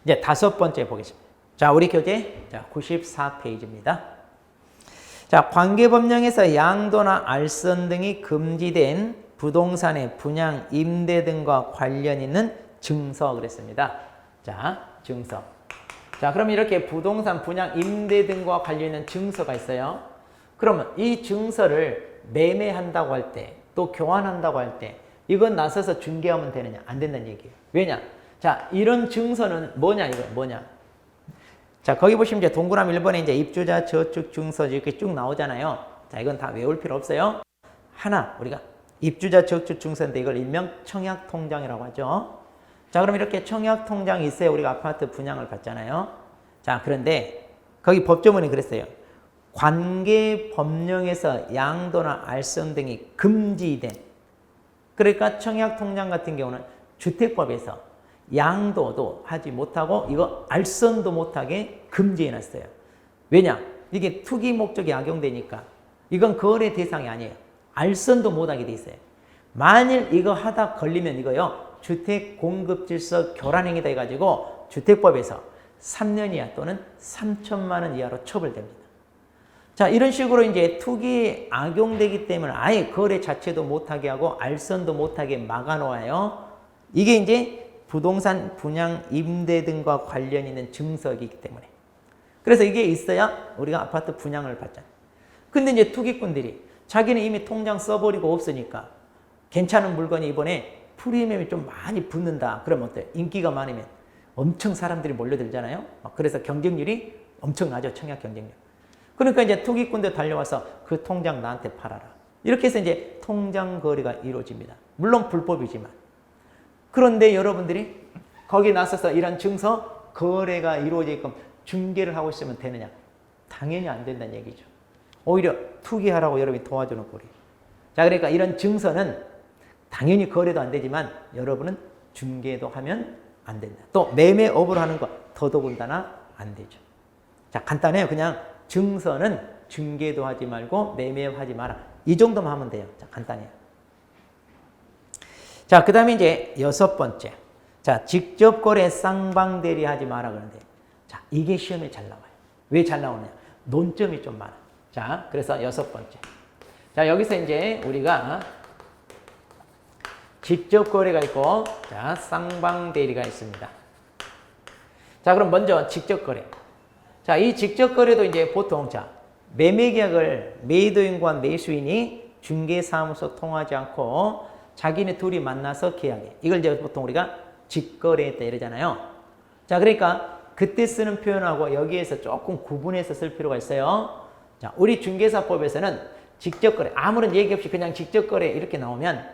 이제 5번째 보겠습니다. 자, 우리 교재 94페이지입니다. 자, 관계법령에서 양도나 알선 등이 금지된 부동산의 분양, 임대 등과 관련 있는 증서 그랬습니다. 자, 증서. 자, 그럼 이렇게 부동산 분양, 임대 등과 관련 있는 증서가 있어요. 그러면 이 증서를 매매한다고 할 때, 또 교환한다고 할 때, 이건 나서서 중개하면 되느냐? 안 된다는 얘기예요. 왜냐? 자, 이런 증서는 뭐냐? 이거 뭐냐? 자, 거기 보시면 이제 동그라미 1번에 이제 입주자 저축 증서 이렇게 쭉 나오잖아요. 자, 이건 다 외울 필요 없어요. 하나, 우리가 입주자 저축 증서인데 이걸 일명 청약 통장이라고 하죠. 자, 그럼 이렇게 청약 통장이 있어야 우리가 아파트 분양을 받잖아요. 자, 그런데 거기 법조문이 그랬어요. 관계 법령에서 양도나 알선 등이 금지된, 그러니까 청약 통장 같은 경우는 주택법에서 양도도 하지 못하고 이거 알선도 못하게 금지해 놨어요. 왜냐? 이게 투기 목적이 악용되니까 이건 거래 대상이 아니에요. 알선도 못하게 돼 있어요. 만일 이거 하다 걸리면 이거요, 주택 공급 질서 교란행위다 해가지고 주택법에서 3년 이하 또는 3천만 원 이하로 처벌됩니다. 자, 이런 식으로 이제 투기에 악용되기 때문에 아예 거래 자체도 못하게 하고 알선도 못하게 막아놓아요. 이게 이제 부동산 분양, 임대 등과 관련 있는 증서이기 때문에. 그래서 이게 있어야 우리가 아파트 분양을 받잖아요. 근데 이제 투기꾼들이 자기는 이미 통장 써버리고 없으니까 괜찮은 물건이 이번에 프리미엄이 좀 많이 붙는다. 그러면 어때요? 인기가 많으면 엄청 사람들이 몰려들잖아요. 그래서 경쟁률이 엄청나죠. 청약 경쟁률. 그러니까 이제 투기꾼들 달려와서 그 통장 나한테 팔아라. 이렇게 해서 이제 통장 거래가 이루어집니다. 물론 불법이지만. 그런데 여러분들이 거기 나서서 이런 증서 거래가 이루어지게끔 중개를 하고 있으면 되느냐? 당연히 안 된다는 얘기죠. 오히려 투기하라고 여러분이 도와주는 꼴이에요. 자, 그러니까 이런 증서는 당연히 거래도 안 되지만 여러분은 중개도 하면 안 된다. 또 매매업으로 하는 거 더더군다나 안 되죠. 자, 간단해요. 그냥 증서는 중개도 하지 말고 매매업 하지 마라. 이 정도만 하면 돼요. 자, 간단해요. 자, 그 다음에 이제 6번째. 자, 직접 거래 쌍방대리 하지 마라 그러는데, 자, 이게 시험에 잘 나와요. 왜 잘 나오느냐? 논점이 좀 많아. 자, 그래서 6번째. 자, 여기서 이제 우리가 직접 거래가 있고, 자, 쌍방대리가 있습니다. 자, 그럼 먼저 직접 거래. 자, 이 직접 거래도 이제 보통, 자, 매매 계약을 매도인과 매수인이 중개사무소 통하지 않고 자기네 둘이 만나서 계약해. 이걸 이제 보통 우리가 직거래했다 이러잖아요. 자, 그러니까 그때 쓰는 표현하고 여기에서 조금 구분해서 쓸 필요가 있어요. 자, 우리 중개사법에서는 직접 거래, 아무런 얘기 없이 그냥 직접 거래 이렇게 나오면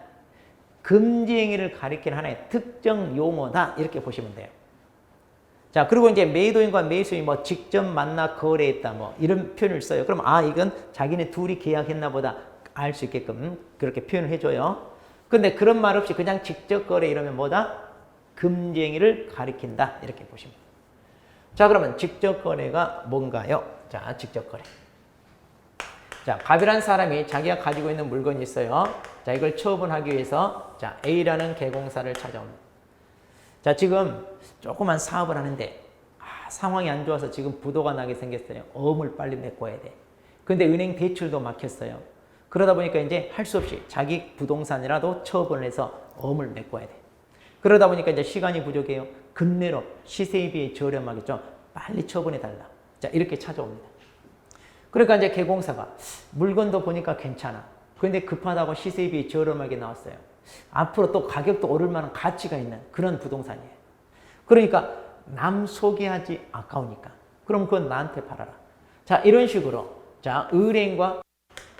금지 행위를 가리키는 하나의 특정 용어다 이렇게 보시면 돼요. 자, 그리고 이제 매도인과 매수인 뭐 직접 만나 거래했다 뭐 이런 표현을 써요. 그럼 아, 이건 자기네 둘이 계약했나 보다 알 수 있게끔 그렇게 표현을 해줘요. 근데 그런 말 없이 그냥 직접 거래 이러면 뭐다? 금지 행위를 가리킨다 이렇게 보시면 돼요. 자, 그러면 직접 거래가 뭔가요? 자, 직접 거래. 자, 갑이라는 사람이 자기가 가지고 있는 물건이 있어요. 자, 이걸 처분하기 위해서 자, A라는 개공사를 찾아옵니다. 자, 지금 조그만 사업을 하는데 상황이 안 좋아서 지금 부도가 나게 생겼어요. 어음을 빨리 메꿔야 돼. 근데 은행 대출도 막혔어요. 그러다 보니까 이제 할 수 없이 자기 부동산이라도 처분을 해서 어음을 메꿔야 돼. 그러다 보니까 이제 시간이 부족해요. 급내로 시세에 비해 저렴하게 좀 빨리 처분해달라. 자, 이렇게 찾아옵니다. 그러니까 이제 개공사가 물건도 보니까 괜찮아. 근데 급하다고 시세에 비해 저렴하게 나왔어요. 앞으로 또 가격도 오를 만한 가치가 있는 그런 부동산이에요. 그러니까 남 소개하지 아까우니까. 그럼 그건 나한테 팔아라. 자, 이런 식으로 자, 의뢰인과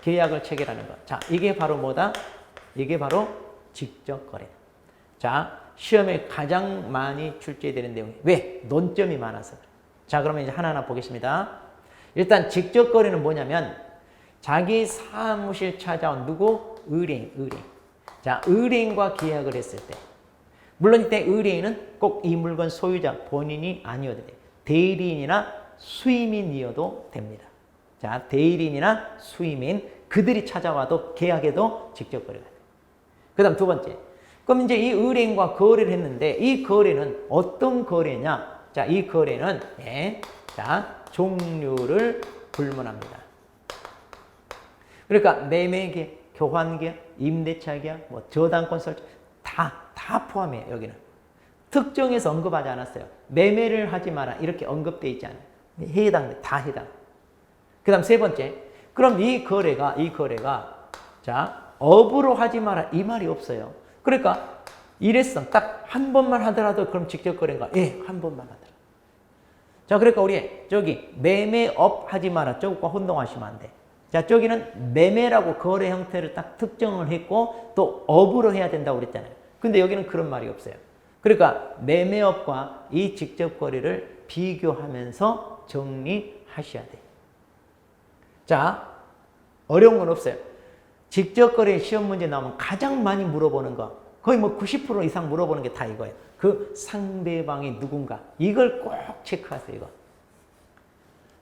계약을 체결하는 것. 자, 이게 바로 뭐다? 이게 바로 직접 거래. 자, 시험에 가장 많이 출제되는 내용이 왜? 논점이 많아서. 자, 그러면 이제 하나하나 보겠습니다. 일단 직접 거래는 뭐냐면 자기 사무실 찾아온 누구? 의뢰인. 자, 의뢰인과 계약을 했을 때 물론 이때 의뢰인은 꼭 이 물건 소유자 본인이 아니어도 돼. 대리인이나 수임인이어도 됩니다. 자, 대리인이나 수임인 그들이 찾아와도 계약해도 직접 거래가 돼. 그 다음 두 번째. 그럼 이제 이 의뢰인과 거래를 했는데 이 거래는 어떤 거래냐? 자, 이 거래는 자, 종류를 불문합니다. 그러니까 매매계약, 교환계약, 임대차계약, 뭐 저당권 설정 다 포함해요. 여기는 특정해서 언급하지 않았어요. 매매를 하지 마라 이렇게 언급되어 있지 않아요. 다 해당. 그 다음 세 번째. 그럼 이 거래가 자, 업으로 하지 마라 이 말이 없어요. 그러니까 일회성 딱 한 번만 하더라도 그럼 직접 거래인가? 예, 한 번만 하더라. 자, 그러니까 우리 저기 매매업 하지 마라 저것과 혼동하시면 안 돼. 자, 저기는 매매라고 거래 형태를 딱 특정을 했고 또 업으로 해야 된다고 그랬잖아요. 근데 여기는 그런 말이 없어요. 그러니까 매매업과 이 직접 거래를 비교하면서 정리하셔야 돼. 자, 어려운 건 없어요. 직접 거래 시험 문제 나오면 가장 많이 물어보는 거 거의 뭐 90% 이상 물어보는 게 다 이거예요. 그 상대방이 누군가 이걸 꼭 체크하세요. 이거.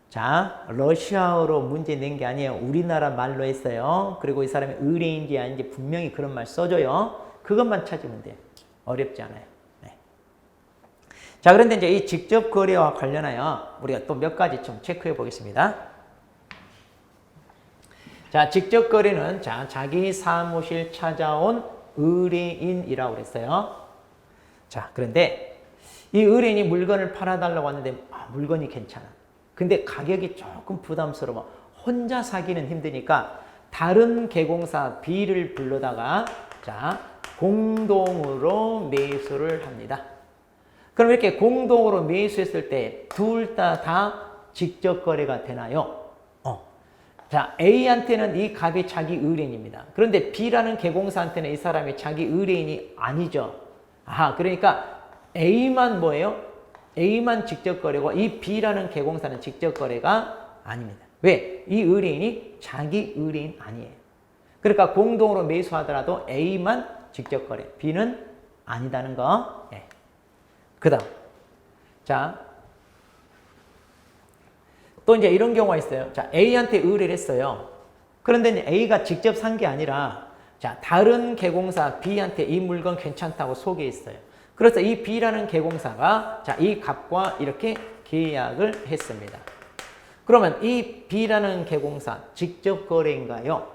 자, 러시아어로 문제 낸 게 아니에요. 우리나라 말로 했어요. 그리고 이 사람이 의뢰인지 아닌지 분명히 그런 말 써줘요. 그것만 찾으면 돼요. 어렵지 않아요. 네. 자, 그런데 이제 이 직접 거래와 관련하여 우리가 또 몇 가지 좀 체크해 보겠습니다. 자, 직접 거래는 자, 자기 사무실 찾아온 의뢰인이라고 그랬어요. 자, 그런데 이 의뢰인이 물건을 팔아달라고 하는데 물건이 괜찮아. 근데 가격이 조금 부담스러워. 혼자 사기는 힘드니까 다른 개공사 B를 불러다가 자, 공동으로 매수를 합니다. 그럼 이렇게 공동으로 매수했을 때 둘 다 직접 거래가 되나요? 자, A한테는 이 갑이 자기 의뢰인입니다. 그런데 B라는 개공사한테는 이 사람이 자기 의뢰인이 아니죠. 그러니까 A만 뭐예요? A만 직접 거래고 이 B라는 개공사는 직접 거래가 아닙니다. 왜? 이 의뢰인이 자기 의뢰인 아니에요. 그러니까 공동으로 매수하더라도 A만 직접 거래, B는 아니다는 거. 예. 그 다음. 자, 또 이제 이런 경우가 있어요. 자, A한테 의뢰를 했어요. 그런데 이제 A가 직접 산 게 아니라 자, 다른 개공사 B한테 이 물건 괜찮다고 소개했어요. 그래서 이 B라는 개공사가 자, 이 값과 이렇게 계약을 했습니다. 그러면 이 B라는 개공사 직접 거래인가요?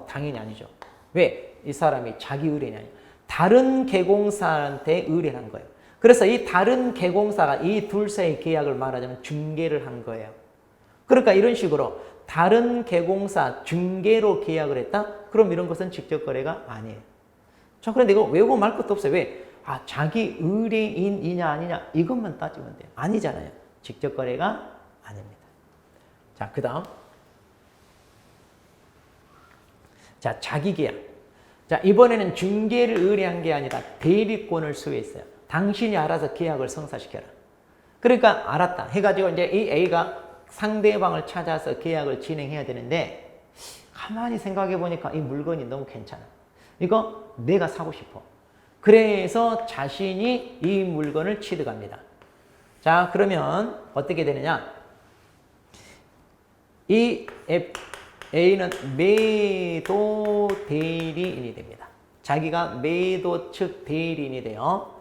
당연히 아니죠. 왜? 이 사람이 자기 의뢰인이 아니에요. 다른 개공사한테 의뢰를 한 거예요. 그래서 이 다른 개공사가 이 둘 사이의 계약을 말하자면 중개를 한 거예요. 그러니까 이런 식으로 다른 개공사 중개로 계약을 했다? 그럼 이런 것은 직접 거래가 아니에요. 자, 그런데 이거 외우고 말 것도 없어요. 왜? 자기 의뢰인이냐 아니냐 이것만 따지면 돼요. 아니잖아요. 직접 거래가 아닙니다. 자, 그 다음. 자, 자기 계약. 자, 이번에는 중개를 의뢰한 게 아니라 대리권을 수여했어요. 당신이 알아서 계약을 성사시켜라. 그러니까 알았다 해가지고 이제 이 A가 상대방을 찾아서 계약을 진행해야 되는데 가만히 생각해 보니까 이 물건이 너무 괜찮아. 이거 내가 사고 싶어. 그래서 자신이 이 물건을 취득합니다. 자, 그러면 어떻게 되느냐? 이 A는 매도 대리인이 됩니다. 자기가 매도 측 대리인이 돼요.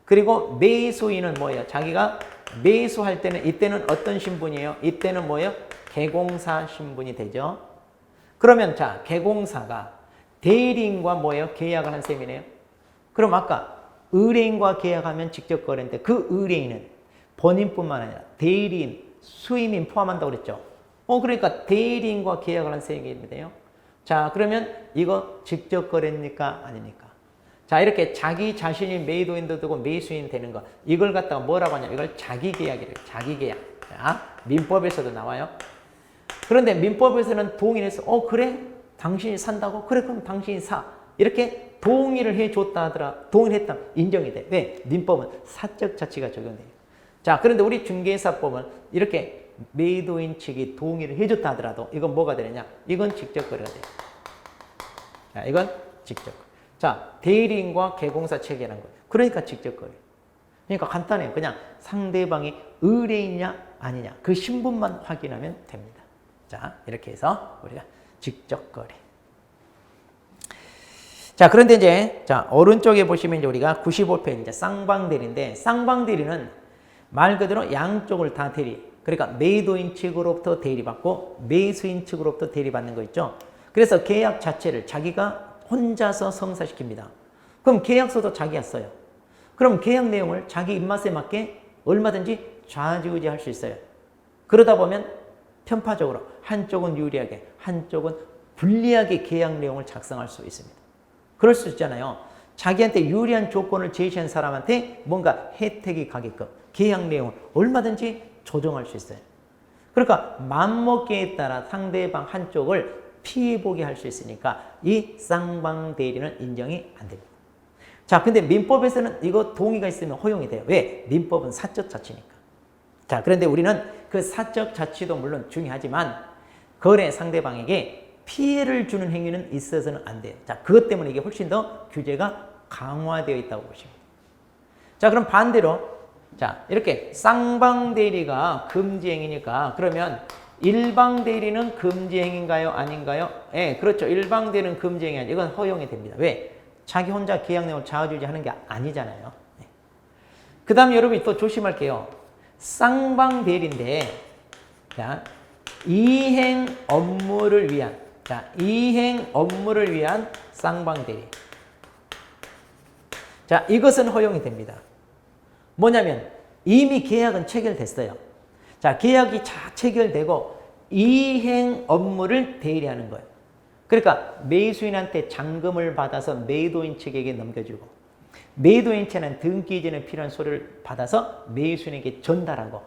그리고 매수인은 뭐예요? 자기가 매수할 때는 이때는 어떤 신분이에요? 이때는 뭐예요? 개공사 신분이 되죠. 그러면 자, 개공사가 대리인과 뭐예요? 계약을 한 셈이네요. 그럼 아까 의뢰인과 계약하면 직접 거래인데 그 의뢰인은 본인뿐만 아니라 대리인, 수임인 포함한다고 그랬죠. 그러니까 대리인과 계약을 한 셈이네요. 자, 그러면 이거 직접 거래입니까? 아닙니까? 자, 이렇게 자기 자신이 매도인도 되고 매수인 되는 거. 이걸 갖다가 뭐라고 하냐? 이걸 자기계약이래요. 자기계약. 자, 민법에서도 나와요. 그런데 민법에서는 동의해서 그래? 당신이 산다고? 그래, 그럼 당신이 사. 이렇게 동의를 해줬다 하더라. 동의를 했다. 인정이 돼. 왜? 민법은 사적 자치가 적용돼요. 자, 그런데 우리 중개사법은 이렇게 매도인 측이 동의를 해줬다 하더라도 이건 뭐가 되느냐? 이건 직접거래가 돼요. 자, 이건 직접거래. 자, 대리인과 개공사 체결한 거예요. 그러니까 직접거래. 그러니까 간단해요. 그냥 상대방이 의뢰인이냐 아니냐 그 신분만 확인하면 됩니다. 자, 이렇게 해서 우리가 직접거래. 자, 그런데 이제 자, 오른쪽에 보시면 이제 우리가 95페이지 이제 쌍방대리인데 쌍방대리는 말 그대로 양쪽을 다 대리. 그러니까 매도인 측으로부터 대리받고 매수인 측으로부터 대리받는 거 있죠. 그래서 계약 자체를 자기가 혼자서 성사시킵니다. 그럼 계약서도 자기가 써요. 그럼 계약 내용을 자기 입맛에 맞게 얼마든지 좌지우지할 수 있어요. 그러다 보면 편파적으로 한쪽은 유리하게 한쪽은 불리하게 계약 내용을 작성할 수 있습니다. 그럴 수 있잖아요. 자기한테 유리한 조건을 제시한 사람한테 뭔가 혜택이 가게끔 계약 내용을 얼마든지 조정할 수 있어요. 그러니까 맘먹기에 따라 상대방 한쪽을 피해보게 할 수 있으니까 이 쌍방대리는 인정이 안 됩니다. 자, 근데 민법에서는 이거 동의가 있으면 허용이 돼요. 왜? 민법은 사적 자치니까. 자, 그런데 우리는 그 사적 자치도 물론 중요하지만 거래 상대방에게 피해를 주는 행위는 있어서는 안 돼요. 자, 그것 때문에 이게 훨씬 더 규제가 강화되어 있다고 보시면 돼요. 자, 그럼 반대로 자, 이렇게 쌍방대리가 금지행위니까 그러면 일방대리는 금지행위인가요? 아닌가요? 예, 그렇죠. 일방대리는 금지행위, 이건 허용이 됩니다. 왜? 자기 혼자 계약 내용을 좌지우지하는 게 아니잖아요. 네. 그 다음에 여러분이 또 조심할게요. 쌍방대리인데 자, 이행 업무를 위한 쌍방대리. 자, 이것은 허용이 됩니다. 뭐냐면 이미 계약은 체결됐어요. 자, 계약이 체결되고 이행 업무를 대리하는 거예요. 그러니까 매수인한테 잔금을 받아서 매도인 측에게 넘겨주고 매도인 측은 등기 이전에 필요한 서류를 받아서 매수인에게 전달하고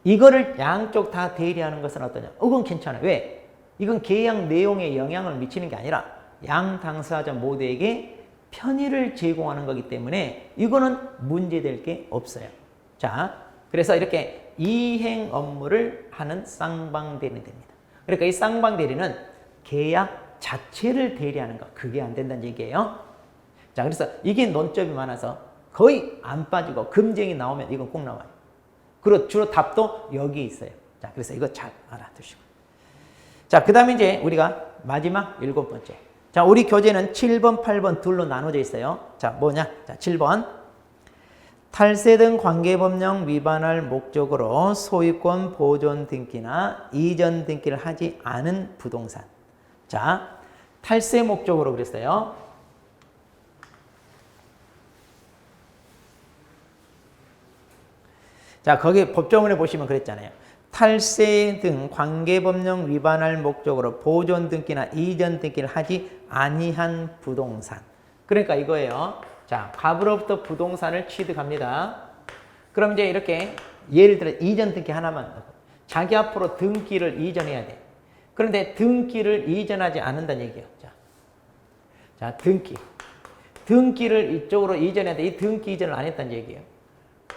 이거를 양쪽 다 대리하는 것은 어떠냐? 이건 괜찮아요. 왜? 이건 계약 내용에 영향을 미치는 게 아니라 양 당사자 모두에게 편의를 제공하는 거기 때문에 이거는 문제될 게 없어요. 자, 그래서 이렇게 이행 업무를 하는 쌍방대리는 됩니다. 그러니까 이 쌍방대리는 계약 자체를 대리하는 거, 그게 안 된다는 얘기예요. 자, 그래서 이게 논점이 많아서 거의 안 빠지고 금쟁이 나오면 이건 꼭 나와요. 그리고 주로 답도 여기 있어요. 자, 그래서 이거 잘 알아두시고. 자, 그 다음에 이제 우리가 마지막 7번째. 자, 우리 교재는 7번, 8번 둘로 나눠져 있어요. 자, 뭐냐? 자, 7번. 탈세 등 관계법령 위반할 목적으로 소유권 보존 등기나 이전 등기를 하지 않은 부동산. 자, 탈세 목적으로 그랬어요. 자, 거기 법조문에 보시면 그랬잖아요. 탈세 등 관계법령 위반할 목적으로 보존 등기나 이전 등기를 하지 아니한 부동산. 그러니까 이거예요. 자, 갑으로부터 부동산을 취득합니다. 그럼 이제 이렇게 예를 들어 이전 등기 하나만 넣고 자기 앞으로 등기를 이전해야 돼. 그런데 등기를 이전하지 않는다는 얘기예요. 자, 등기를 이쪽으로 이전해야 돼. 이 등기 이전을 안 했다는 얘기예요.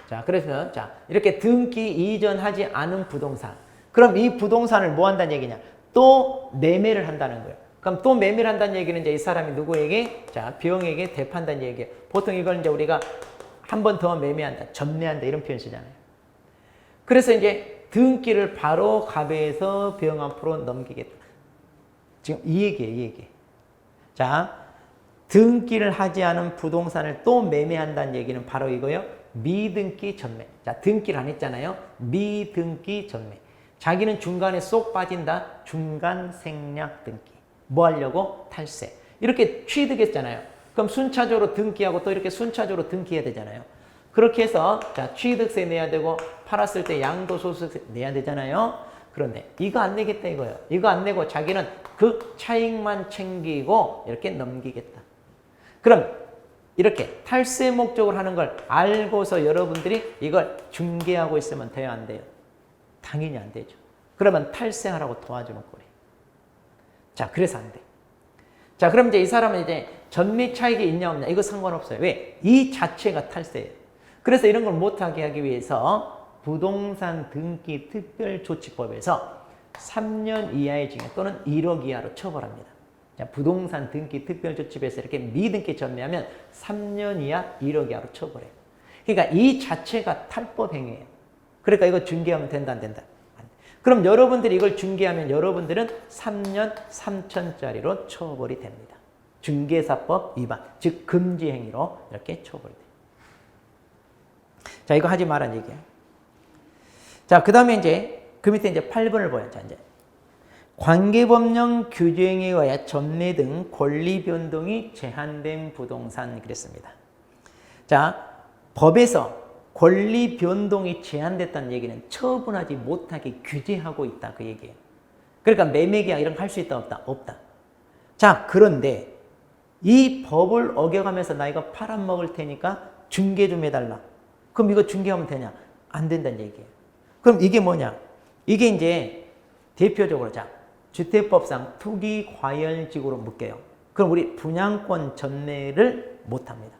자, 그래서 자, 이렇게 등기 이전하지 않은 부동산. 그럼 이 부동산을 뭐 한다는 얘기냐? 또 매매를 한다는 거예요. 그럼 또 매매를 한다는 얘기는 이제 이 사람이 누구에게? 자, 병에게 대판다는 얘기예요. 보통 이걸 이제 우리가 한 번 더 매매한다, 전매한다 이런 표현 쓰잖아요. 그래서 이제 등기를 바로 갑에서 병 앞으로 넘기겠다. 지금 이 얘기예요, 이 얘기. 자, 등기를 하지 않은 부동산을 또 매매한다는 얘기는 바로 이거예요. 미등기 전매. 자, 등기를 안 했잖아요. 미등기 전매. 자기는 중간에 쏙 빠진다. 중간 생략 등기. 뭐 하려고? 탈세. 이렇게 취득했잖아요. 그럼 순차적으로 등기하고 또 이렇게 순차적으로 등기해야 되잖아요. 그렇게 해서 자, 취득세 내야 되고 팔았을 때 양도소득세 내야 되잖아요. 그런데 이거 안 내겠다 이거예요. 이거 안 내고 자기는 그 차익만 챙기고 이렇게 넘기겠다. 그럼 이렇게 탈세 목적으로 하는 걸 알고서 여러분들이 이걸 중개하고 있으면 돼요, 안 돼요? 당연히 안 되죠. 그러면 탈세하라고 도와주는 꼴이에요. 자, 그래서 안 돼. 자, 그럼 이제 이 사람은 이제 전매 차익이 있냐 없냐 이거 상관없어요. 왜? 이 자체가 탈세예요. 그래서 이런 걸 못하게 하기 위해서 부동산 등기 특별조치법에서 3년 이하의 징역 또는 1억 이하로 처벌합니다. 자, 부동산 등기 특별조치법에서 이렇게 미등기 전매하면 3년 이하 1억 이하로 처벌해요. 그러니까 이 자체가 탈법 행위예요. 그러니까 이거 중개하면 된다 안 된다? 그럼 여러분들이 이걸 중개하면 여러분들은 3년 3천짜리로 처벌이 됩니다. 중개사법 위반, 즉 금지 행위로 이렇게 처벌이 돼요. 자, 이거 하지 말란 얘기예요. 자, 그 다음에 이제 그 밑에 이제 8번을 보여요. 자, 이제 관계법령 규정에 의하여 전매 등 권리 변동이 제한된 부동산 그랬습니다. 자, 법에서 권리 변동이 제한됐다는 얘기는 처분하지 못하게 규제하고 있다 그 얘기예요. 그러니까 매매계약 이런 거 할 수 있다 없다? 없다. 자, 그런데 이 법을 어겨가면서 나 이거 팔아먹을 테니까 중개 좀 해달라. 그럼 이거 중개하면 되냐? 안 된다는 얘기예요. 그럼 이게 뭐냐? 이게 이제 대표적으로 자, 주택법상 투기 과열직으로 묶여요. 그럼 우리 분양권 전매를 못합니다.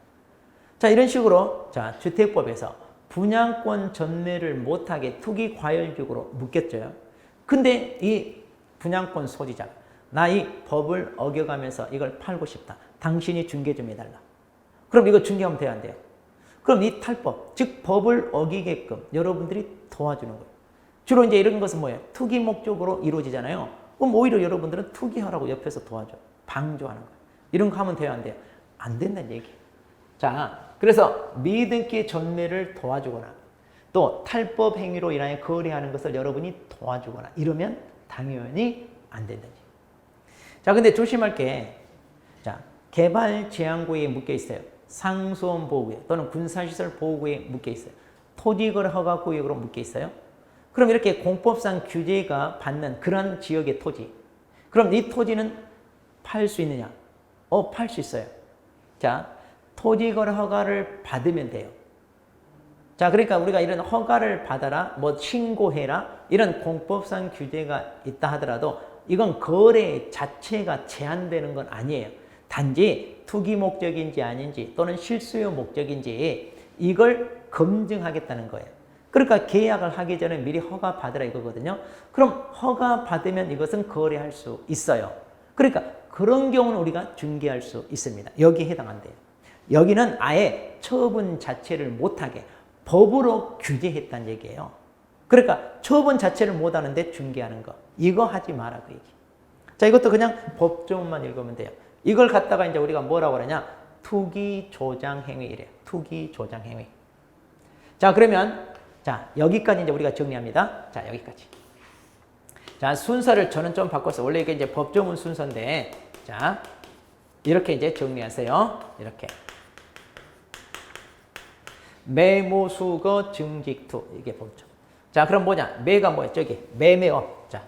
자, 이런 식으로 자, 주택법에서 분양권 전매를 못하게 투기 과열직으로 묶였죠. 근데 이 분양권 소지자, 나 이 법을 어겨가면서 이걸 팔고 싶다. 당신이 중개 좀 해달라. 그럼 이거 중개하면 돼야 안 돼요? 그럼 이 탈법, 즉 법을 어기게끔 여러분들이 도와주는 거예요. 주로 이제 이런 것은 뭐예요? 투기 목적으로 이루어지잖아요. 그럼 오히려 여러분들은 투기하라고 옆에서 도와줘. 방조하는 거예요. 이런 거 하면 돼야 안 돼요? 안 된다는 얘기예요. 자, 그래서 미등기 전매를 도와주거나 또 탈법 행위로 인하여 거래하는 것을 여러분이 도와주거나 이러면 당연히 안 된다는 얘기예요. 자, 근데 조심할 게 자, 개발 제한구역에 묶여 있어요. 상수원 보호구역 또는 군사시설 보호구역에 묶여 있어요. 토지거래 허가 구역으로 묶여 있어요. 그럼 이렇게 공법상 규제가 받는 그런 지역의 토지. 그럼 이 토지는 팔 수 있느냐? 팔 수 있어요. 자, 토지거래 허가를 받으면 돼요. 자, 그러니까 우리가 이런 허가를 받아라, 뭐 신고해라, 이런 공법상 규제가 있다 하더라도 이건 거래 자체가 제한되는 건 아니에요. 단지 투기 목적인지 아닌지 또는 실수요 목적인지 이걸 검증하겠다는 거예요. 그러니까 계약을 하기 전에 미리 허가 받으라 이거거든요. 그럼 허가 받으면 이것은 거래할 수 있어요. 그러니까 그런 경우는 우리가 중개할 수 있습니다. 여기에 해당한대요. 여기는 아예 처분 자체를 못하게 법으로 규제했다는 얘기예요. 그러니까 처분 자체를 못하는데 중개하는 거. 이거 하지 마라 그 얘기. 자, 이것도 그냥 법조문만 읽으면 돼요. 이걸 갖다가 이제 우리가 뭐라고 그러냐? 투기 조장 행위 이래요. 투기 조장 행위. 자, 그러면 자, 여기까지 이제 우리가 정리합니다. 자, 여기까지. 자, 순서를 저는 좀 바꿔서 원래 이게 이제 법조문 순서인데 자, 이렇게 이제 정리하세요. 이렇게. 매모, 수거, 증직투. 이게 법조. 자, 그럼 뭐냐? 매가 뭐야? 저기 매매업. 자,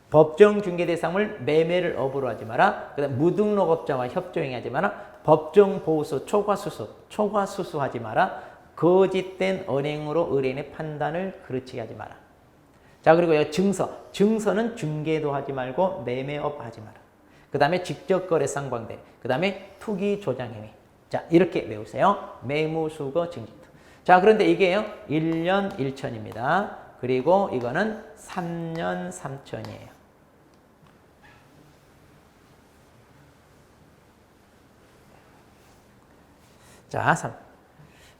법정 중개 대상을 매매를 업으로 하지 마라. 그다음 무등록업자와 협조행하지 마라. 법정 보수, 초과수수 하지 마라. 거짓된 언행으로 의뢰인의 판단을 그르치게 하지 마라. 자, 그리고 여기 증서는 중개도 하지 말고 매매업 하지 마라. 그 다음에 직접 거래 쌍방대. 그 다음에 투기 조장 행위. 자, 이렇게 외우세요. 매무, 수거, 증직투. 자, 그런데 이게요, 1년 1천입니다. 그리고 이거는 3년 3천이에요. 자, 3.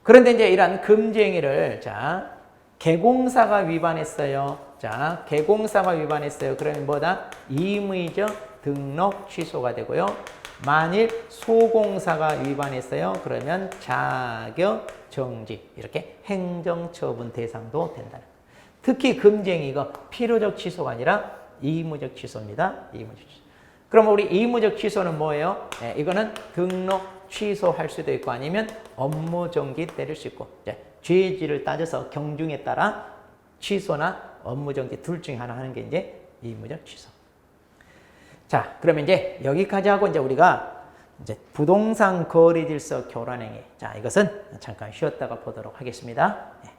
그런데 이제 이러한 금지 행위를, 자, 개공사가 위반했어요. 자, 개공사가 위반했어요. 그러면 뭐다? 임의적 등록 취소가 되고요. 만일 소공사가 위반했어요. 그러면 자격 정지. 이렇게 행정처분 대상도 된다. 특히 금지 행위가 필요적 취소가 아니라 의무적 취소입니다. 의무적 취소. 그럼 우리 의무적 취소는 뭐예요? 네, 이거는 등록 취소할 수도 있고 아니면 업무 정지 때릴 수 있고 죄질을 따져서 경중에 따라 취소나 업무 정지 둘 중에 하나 하는 게 이제 의무적 취소. 자, 그러면 이제 여기까지 하고 이제 우리가 이제 부동산 거래 질서 교란행위. 자, 이것은 잠깐 쉬었다가 보도록 하겠습니다. 네.